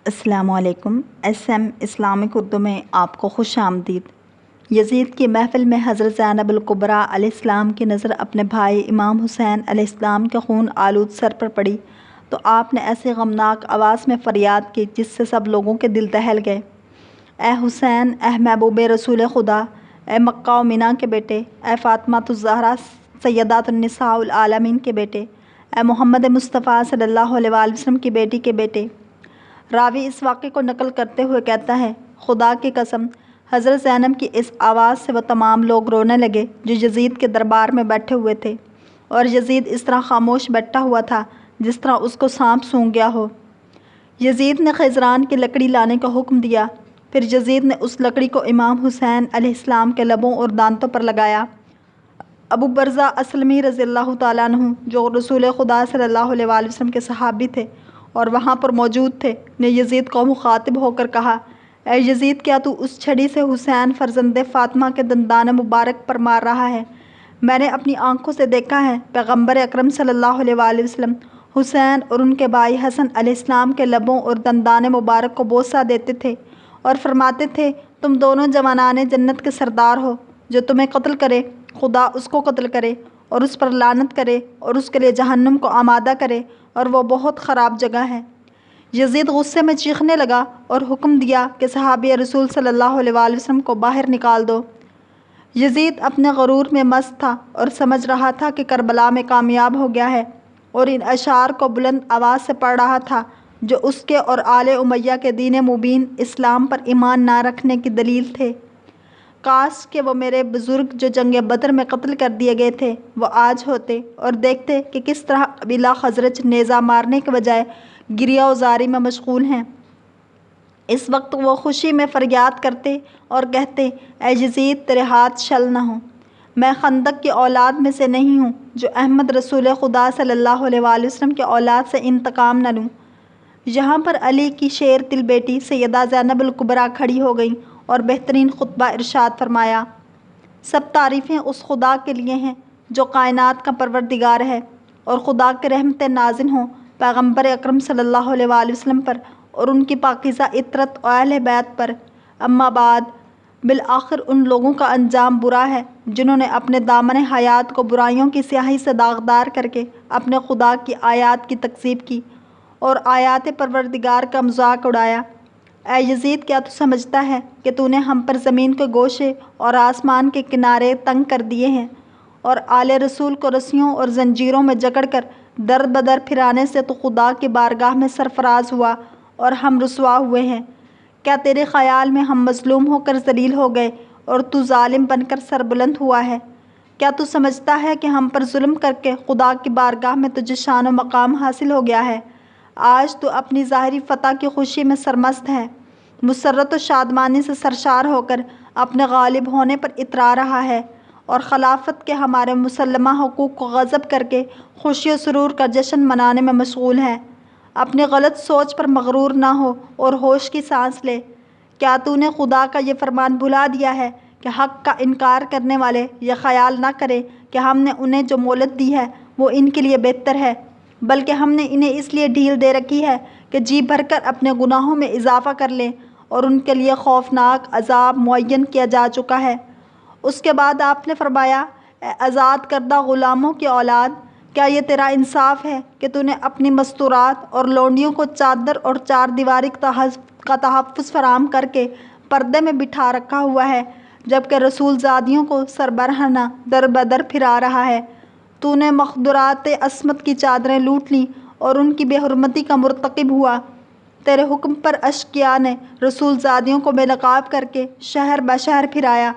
السلام علیکم۔ S M Islamic Urdu میں آپ کو خوش آمدید۔ یزید کی محفل میں حضرت زینب الکبریٰ علیہ السلام کی نظر اپنے بھائی امام حسین علیہ السلام کے خون آلود سر پر پڑی تو آپ نے ایسی غمناک آواز میں فریاد کی جس سے سب لوگوں کے دل دہل گئے۔ اے حسین، اے محبوب رسول خدا، اے مکہ و منا کے بیٹے، اے فاطمہ الزہرا سیدات النساء العالمین کے بیٹے، اے محمد مصطفیٰ صلی اللہ علیہ وآلہ وسلم کی بیٹی کے بیٹے۔ راوی اس واقعے کو نقل کرتے ہوئے کہتا ہے، خدا کی قسم، حضرت زینب کی اس آواز سے وہ تمام لوگ رونے لگے جو یزید کے دربار میں بیٹھے ہوئے تھے، اور یزید اس طرح خاموش بیٹھا ہوا تھا جس طرح اس کو سانپ سونگھ گیا ہو۔ یزید نے خیزران کی لکڑی لانے کا حکم دیا، پھر یزید نے اس لکڑی کو امام حسین علیہ السلام کے لبوں اور دانتوں پر لگایا۔ ابو برزہ اسلمی رضی اللہ تعالیٰ عنہ، جو رسول خدا صلی اللہ علیہ وآلہ وسلم کے صحابی تھے اور وہاں پر موجود تھے، نے یزید کو مخاطب ہو کر کہا، اے یزید، کیا تو اس چھڑی سے حسین فرزند فاطمہ کے دندان مبارک پر مار رہا ہے؟ میں نے اپنی آنکھوں سے دیکھا ہے پیغمبر اکرم صلی اللہ علیہ وآلہ وسلم حسین اور ان کے بھائی حسن علیہ السلام کے لبوں اور دندان مبارک کو بوسہ دیتے تھے اور فرماتے تھے، تم دونوں جوانان جنت کے سردار ہو، جو تمہیں قتل کرے خدا اس کو قتل کرے اور اس پر لعنت کرے اور اس کے لیے جہنم کو آمادہ کرے، اور وہ بہت خراب جگہ ہے۔ یزید غصے میں چیخنے لگا اور حکم دیا کہ صحابی رسول صلی اللہ علیہ وآلہ وسلم کو باہر نکال دو۔ یزید اپنے غرور میں مست تھا اور سمجھ رہا تھا کہ کربلا میں کامیاب ہو گیا ہے، اور ان اشعار کو بلند آواز سے پڑھ رہا تھا جو اس کے اور آل امیہ کے دین مبین اسلام پر ایمان نہ رکھنے کی دلیل تھے۔ کاش کہ وہ میرے بزرگ جو جنگ بدر میں قتل کر دیے گئے تھے وہ آج ہوتے اور دیکھتے کہ کس طرح قبیلہ خزرج نیزہ مارنے کے بجائے گریہ و زاری میں مشغول ہیں۔ اس وقت وہ خوشی میں فریاد کرتے اور کہتے، اے یزید، تیرے ہاتھ شل نہ ہوں، میں خندق کی اولاد میں سے نہیں ہوں جو احمد رسول خدا صلی اللہ علیہ وآلہ وسلم کی اولاد سے انتقام نہ لوں۔ یہاں پر علی کی شیر دل بیٹی سیدہ زینب الکبریٰ کھڑی ہو گئیں اور بہترین خطبہ ارشاد فرمایا، سب تعریفیں اس خدا کے لیے ہیں جو کائنات کا پروردگار ہے، اور خدا کے رحمت نازل ہوں پیغمبر اکرم صلی اللہ علیہ وآلہ وسلم پر اور ان کی پاکیزہ عطرت و اہل بیت پر۔ اما بعد، بالآخر ان لوگوں کا انجام برا ہے جنہوں نے اپنے دامن حیات کو برائیوں کی سیاہی سے داغدار کر کے اپنے خدا کی آیات کی تکذیب کی اور آیات پروردگار کا مذاق اڑایا۔ اے یزید، کیا تو سمجھتا ہے کہ تو نے ہم پر زمین کے گوشے اور آسمان کے کنارے تنگ کر دیے ہیں، اور آل رسول کو رسیوں اور زنجیروں میں جکڑ کر در بدر پھرانے سے تو خدا کی بارگاہ میں سرفراز ہوا اور ہم رسوا ہوئے ہیں؟ کیا تیرے خیال میں ہم مظلوم ہو کر ذلیل ہو گئے اور تو ظالم بن کر سربلند ہوا ہے؟ کیا تو سمجھتا ہے کہ ہم پر ظلم کر کے خدا کی بارگاہ میں تجھے شان و مقام حاصل ہو گیا ہے؟ آج تو اپنی ظاہری فتح کی خوشی میں سرمست ہے، مسرت و شادمانی سے سرشار ہو کر اپنے غالب ہونے پر اترا رہا ہے، اور خلافت کے ہمارے مسلمہ حقوق کو غصب کر کے خوشی و سرور کا جشن منانے میں مشغول ہے۔ اپنی غلط سوچ پر مغرور نہ ہو اور ہوش کی سانس لے۔ کیا تو نے خدا کا یہ فرمان بھلا دیا ہے کہ حق کا انکار کرنے والے یہ خیال نہ کرے کہ ہم نے انہیں جو مہلت دی ہے وہ ان کے لیے بہتر ہے، بلکہ ہم نے انہیں اس لیے ڈھیل دے رکھی ہے کہ جی بھر کر اپنے گناہوں میں اضافہ کر لیں، اور ان کے لیے خوفناک عذاب معین کیا جا چکا ہے۔ اس کے بعد آپ نے فرمایا، اے آزاد کردہ غلاموں کی اولاد، کیا یہ تیرا انصاف ہے کہ تو نے اپنی مستورات اور لونڈیوں کو چادر اور چار دیواری کا تحفظ فراہم کر کے پردے میں بٹھا رکھا ہوا ہے، جبکہ رسول زادیوں کو سربرہنہ در بدر پھرا رہا ہے؟ تو نے مخدرات عصمت کی چادریں لوٹ لیں اور ان کی بے حرمتی کا مرتکب ہوا۔ تیرے حکم پر اشقیاء نے رسول زادیوں کو بے نقاب کر کے شہر بشہر پھرایا۔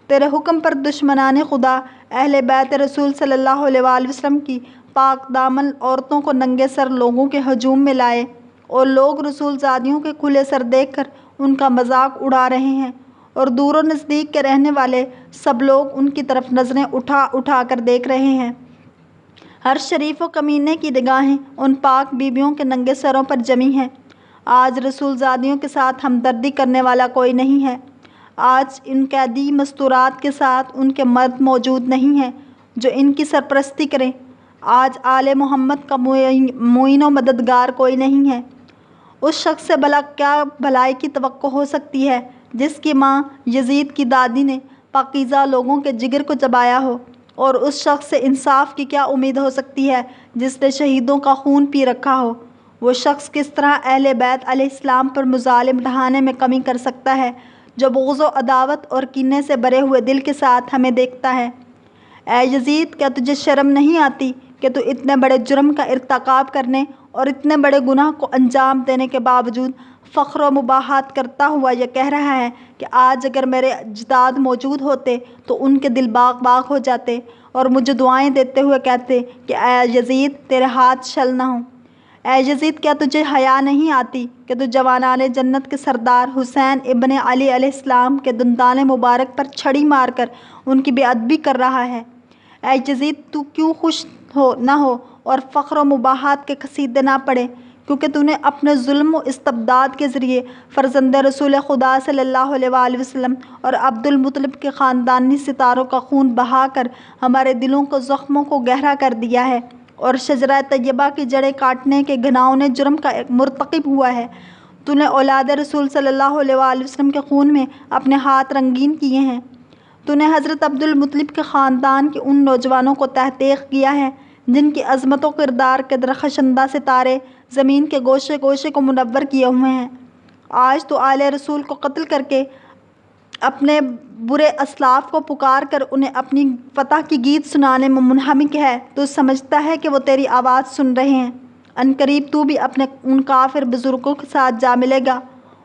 تیرے حکم پر دشمنان خدا اہل بیت رسول صلی اللہ علیہ وآلہ وسلم کی پاک دامن عورتوں کو ننگے سر لوگوں کے ہجوم میں لائے، اور لوگ رسول زادیوں کے کھلے سر دیکھ کر ان کا مذاق اڑا رہے ہیں، اور دور و نزدیک کے رہنے والے سب لوگ ان کی طرف نظریں اٹھا اٹھا کر دیکھ رہے ہیں۔ ہر شریف و کمینے کی نگاہیں ان پاک بیبیوں کے ننگے سروں پر جمی ہیں۔ آج رسول زادیوں کے ساتھ ہمدردی کرنے والا کوئی نہیں ہے۔ آج ان قیدی مستورات کے ساتھ ان کے مرد موجود نہیں ہیں جو ان کی سرپرستی کریں۔ آج آل محمد کا معین و مددگار کوئی نہیں ہے۔ اس شخص سے بھلا کیا بھلائی کی توقع ہو سکتی ہے جس کی ماں یزید کی دادی نے پاکیزہ لوگوں کے جگر کو چبایا ہو، اور اس شخص سے انصاف کی کیا امید ہو سکتی ہے جس نے شہیدوں کا خون پی رکھا ہو؟ وہ شخص کس طرح اہل بیت علیہ السلام پر مظالم ڈھانے میں کمی کر سکتا ہے جو بغض و عداوت اور کینے سے بھرے ہوئے دل کے ساتھ ہمیں دیکھتا ہے؟ اے یزید، کیا تجھے شرم نہیں آتی کہ تو اتنے بڑے جرم کا ارتکاب کرنے اور اتنے بڑے گناہ کو انجام دینے کے باوجود فخر و مباحات کرتا ہوا یہ کہہ رہا ہے کہ آج اگر میرے اجداد موجود ہوتے تو ان کے دل باغ باغ ہو جاتے اور مجھے دعائیں دیتے ہوئے کہتے کہ اے یزید، تیرے ہاتھ چھل نہ ہوں؟ اے یزید، کیا تجھے حیا نہیں آتی کہ تو جوانان جنت کے سردار حسین ابن علی علیہ السلام کے دندان مبارک پر چھڑی مار کر ان کی بے ادبی کر رہا ہے؟ اے یزید، تو کیوں خوش نہ ہو اور فخر و مباحات کے قصیدے نہ پڑھے کیونکہ تو نے اپنے ظلم و استبداد کے ذریعے فرزند رسول خدا صلی اللہ علیہ وآلہ وسلم اور عبد المطلب کے خاندانی ستاروں کا خون بہا کر ہمارے دلوں کو زخموں کو گہرا کر دیا ہے اور شجرہ طیبہ کی جڑیں کاٹنے کے گھناؤنے جرم کا مرتکب ہوا ہے۔ تو نے اولاد رسول صلی اللہ علیہ وآلہ وسلم کے خون میں اپنے ہاتھ رنگین کیے ہیں۔ تو نے حضرت عبد المطلب کے خاندان کے ان نوجوانوں کو تحقیق کیا ہے جن کی عظمت و کردار کے درخشندہ ستارے زمین کے گوشے گوشے کو منور کیے ہوئے ہیں۔ آج تو آل رسول کو قتل کر کے اپنے برے اسلاف کو پکار کر انہیں اپنی فتح کی گیت سنانے میں منہمک ہے۔ تو سمجھتا ہے کہ وہ تیری آواز سن رہے ہیں۔ عنقریب تو بھی اپنے ان کافر بزرگوں کے ساتھ جا ملے گا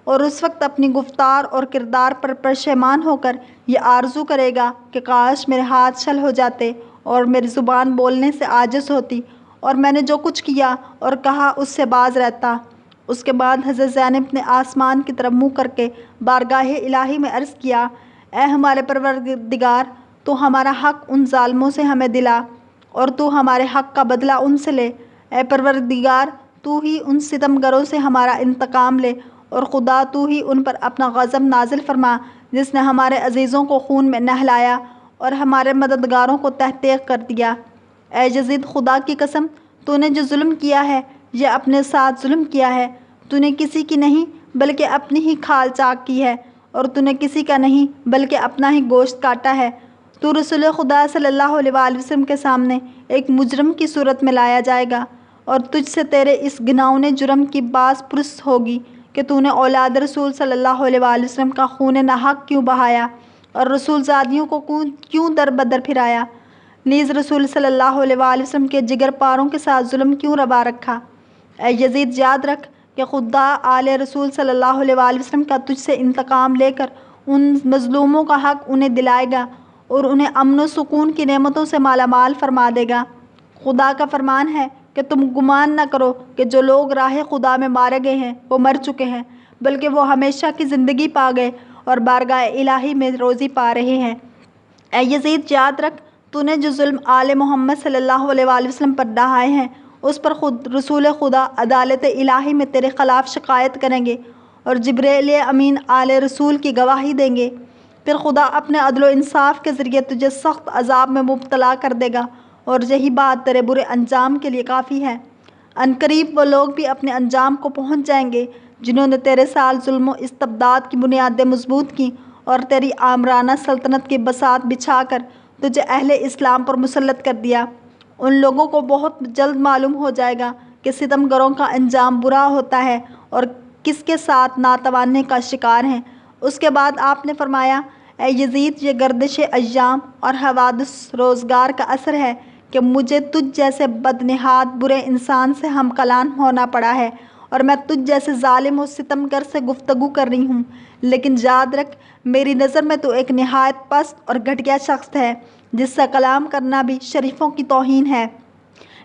اور اس وقت اپنی گفتار اور کردار پر پشیمان ہو کر یہ آرزو کرے گا کہ کاش میرے ہاتھ چھل ہو جاتے اور میری زبان بولنے سے عاجز ہوتی اور میں نے جو کچھ کیا اور کہا اس سے باز رہتا۔ اس کے بعد حضرت زینب نے آسمان کی طرف منہ کر کے بارگاہ الہی میں عرض کیا، اے ہمارے پروردگار، تو ہمارا حق ان ظالموں سے ہمیں دلا اور تو ہمارے حق کا بدلہ ان سے لے۔ اے پروردگار، تو ہی ان ستم گروں سے ہمارا انتقام لے اور خدا تو ہی ان پر اپنا غضب نازل فرما جس نے ہمارے عزیزوں کو خون میں نہلایا اور ہمارے مددگاروں کو تحقیق کر دیا۔ اے یزید، خدا کی قسم، تو نے جو ظلم کیا ہے یہ اپنے ساتھ ظلم کیا ہے۔ تو نے کسی کی نہیں بلکہ اپنی ہی کھال چاک کی ہے اور تو نے کسی کا نہیں بلکہ اپنا ہی گوشت کاٹا ہے۔ تو رسول خدا صلی اللہ علیہ وآلہ وسلم کے سامنے ایک مجرم کی صورت میں لایا جائے گا اور تجھ سے تیرے اس گھناؤنے جرم کی باز پرس ہوگی کہ تو نے اولاد رسول صلی اللہ علیہ وآلہ وسلم کا خون ناحق کیوں بہایا اور رسول زادیوں کو کیوں در بدر پھرایا، نیز رسول صلی اللہ علیہ وآلہ وسلم کے جگر پاروں کے ساتھ ظلم کیوں روا رکھا۔ اے یزید، یاد رکھ کہ خدا آل رسول صلی اللہ علیہ وآلہ وسلم کا تجھ سے انتقام لے کر ان مظلوموں کا حق انہیں دلائے گا اور انہیں امن و سکون کی نعمتوں سے مالا مال فرما دے گا۔ خدا کا فرمان ہے کہ تم گمان نہ کرو کہ جو لوگ راہ خدا میں مارے گئے ہیں وہ مر چکے ہیں، بلکہ وہ ہمیشہ کی زندگی پا گئے اور بارگاہ الہی میں روزی پا رہے ہیں۔ اے یزید، یاد رکھ تو نے جو ظلم آل محمد صلی اللہ علیہ وآلہ وسلم پر ڈھائے ہیں اس پر خود رسول خدا عدالت الہی میں تیرے خلاف شکایت کریں گے اور جبریل امین آل رسول کی گواہی دیں گے۔ پھر خدا اپنے عدل و انصاف کے ذریعے تجھے سخت عذاب میں مبتلا کر دے گا اور یہی بات تیرے برے انجام کے لیے کافی ہے۔ عنقریب وہ لوگ بھی اپنے انجام کو پہنچ جائیں گے جنہوں نے تیرے سال ظلم و استبداد کی بنیادیں مضبوط کی اور تیری آمرانہ سلطنت کی بساط بچھا کر تجھے اہل اسلام پر مسلط کر دیا۔ ان لوگوں کو بہت جلد معلوم ہو جائے گا کہ ستم گروں کا انجام برا ہوتا ہے اور کس کے ساتھ ناتوانی کا شکار ہیں۔ اس کے بعد آپ نے فرمایا، اے یزید، یہ گردش ایام اور حوادث روزگار کا اثر ہے کہ مجھے تجھ جیسے بدنہاد برے انسان سے ہم کلام ہونا پڑا ہے اور میں تجھ جیسے ظالم و ستم گر سے گفتگو کر رہی ہوں، لیکن یاد رکھ میری نظر میں تو ایک نہایت پست اور گھٹیا شخص ہے جس سے کلام کرنا بھی شریفوں کی توہین ہے۔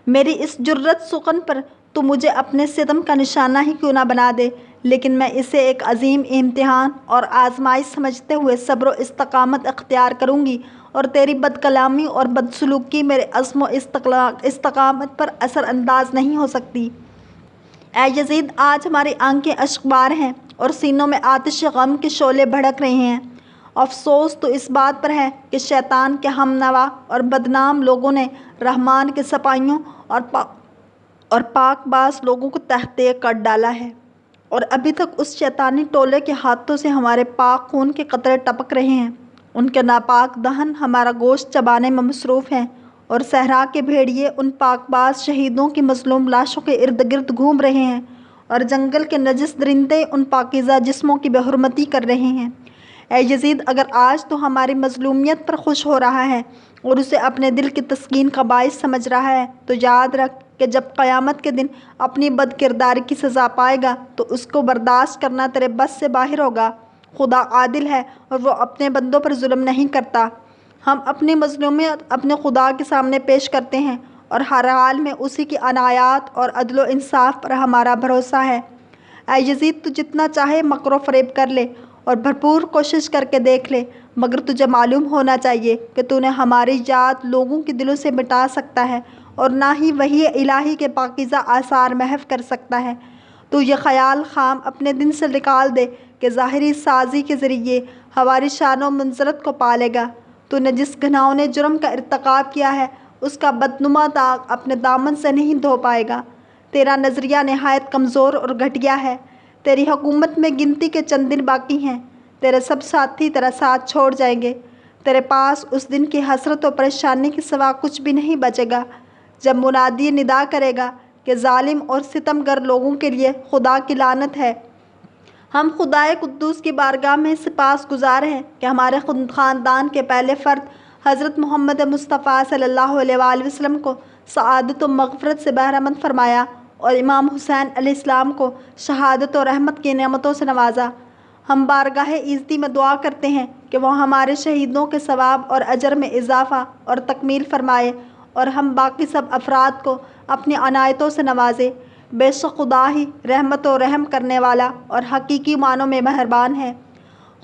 میری اس جرأت سخن پر تو مجھے اپنے ستم کا نشانہ ہی کیوں نہ بنا دے، لیکن میں اسے ایک عظیم امتحان اور آزمائش سمجھتے ہوئے صبر و استقامت اختیار کروں گی اور تیری بد کلامی اور بدسلوکی میرے عزم و استقامت پر اثر انداز نہیں ہو سکتی۔ اے یزید، آج ہماری آنکھیں اشکبار ہیں اور سینوں میں آتش غم کے شعلے بھڑک رہے ہیں۔ افسوس تو اس بات پر ہے کہ شیطان کے ہم نوا اور بدنام لوگوں نے رحمان کے سپاہیوں اور پاک باز لوگوں کو تحت کر ڈالا ہے اور ابھی تک اس شیطانی ٹولے کے ہاتھوں سے ہمارے پاک خون کے قطرے ٹپک رہے ہیں۔ ان کے ناپاک دہن ہمارا گوشت چبانے میں مصروف ہیں اور صحرا کے بھیڑیے ان پاک باز شہیدوں کی مظلوم لاشوں کے ارد گرد گھوم رہے ہیں اور جنگل کے نجس درندے ان پاکیزہ جسموں کی بے حرمتی کر رہے ہیں۔ اے یزید، اگر آج تو ہماری مظلومیت پر خوش ہو رہا ہے اور اسے اپنے دل کی تسکین کا باعث سمجھ رہا ہے تو یاد رکھ کہ جب قیامت کے دن اپنی بد کرداری کی سزا پائے گا تو اس کو برداشت کرنا تیرے بس سے باہر ہوگا۔ خدا عادل ہے اور وہ اپنے بندوں پر ظلم نہیں کرتا۔ ہم اپنی مظلومیت اپنے خدا کے سامنے پیش کرتے ہیں اور ہر حال میں اسی کی عنایات اور عدل و انصاف پر ہمارا بھروسہ ہے۔ اے یزید، تو جتنا چاہے مکر و فریب کر لے اور بھرپور کوشش کر کے دیکھ لے، مگر تجھے معلوم ہونا چاہیے کہ تو نہ ہماری یاد لوگوں کے دلوں سے مٹا سکتا ہے اور نہ ہی وحی الہی کے پاکیزہ آثار محو کر سکتا ہے۔ تو یہ خیال خام اپنے دل سے نکال دے کہ ظاہری سازی کے ذریعے ہماری شان و منزلت کو پالے گا۔ تو نے جس گھناؤنے جرم کا ارتکاب کیا ہے اس کا بدنما داغ اپنے دامن سے نہیں دھو پائے گا۔ تیرا نظریہ نہایت کمزور اور گھٹیا ہے۔ تیری حکومت میں گنتی کے چند دن باقی ہیں۔ تیرے سب ساتھی تیرا ساتھ چھوڑ جائیں گے۔ تیرے پاس اس دن کی حسرت و پریشانی کے سوا کچھ بھی نہیں بچے گا جب منادی ندا کرے گا کہ ظالم اور ستم گر لوگوں کے لیے خدا کی لعنت ہے۔ ہم خدائے قدوس کی بارگاہ میں سپاس گزار ہیں کہ ہمارے خاندان کے پہلے فرد حضرت محمد مصطفیٰ صلی اللہ علیہ وآلہ وسلم کو سعادت و مغفرت سے بہرہ مند فرمایا اور امام حسین علیہ السلام کو شہادت و رحمت کی نعمتوں سے نوازا۔ ہم بارگاہ ایزدی میں دعا کرتے ہیں کہ وہ ہمارے شہیدوں کے ثواب اور اجر میں اضافہ اور تکمیل فرمائے اور ہم باقی سب افراد کو اپنی عنایتوں سے نوازے۔ بے شک خدا ہی رحمت و رحم کرنے والا اور حقیقی معنوں میں مہربان ہے۔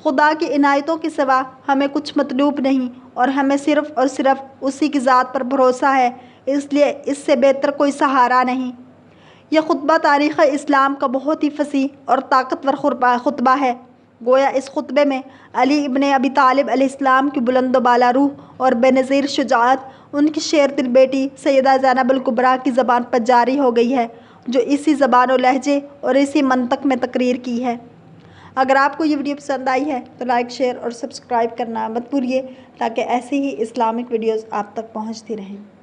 خدا کی عنایتوں کے سوا ہمیں کچھ مطلوب نہیں اور ہمیں صرف اور صرف اسی کی ذات پر بھروسہ ہے، اس لیے اس سے بہتر کوئی سہارا نہیں۔ یہ خطبہ تاریخ اسلام کا بہت ہی فصیح اور طاقتور خطبہ ہے۔ گویا اس خطبے میں علی ابن ابی طالب علیہ السلام کی بلند و بالا روح اور بے نظیر شجاعت ان کی شیر دل بیٹی سیدہ زینب الکبریٰ کی زبان پر جاری ہو گئی ہے، جو اسی زبان و لہجے اور اسی منطق میں تقریر کی ہے۔ اگر آپ کو یہ ویڈیو پسند آئی ہے تو لائک، شیئر اور سبسکرائب کرنا مت بھولیے تاکہ ایسی ہی اسلامک ویڈیوز آپ تک پہنچتی رہیں۔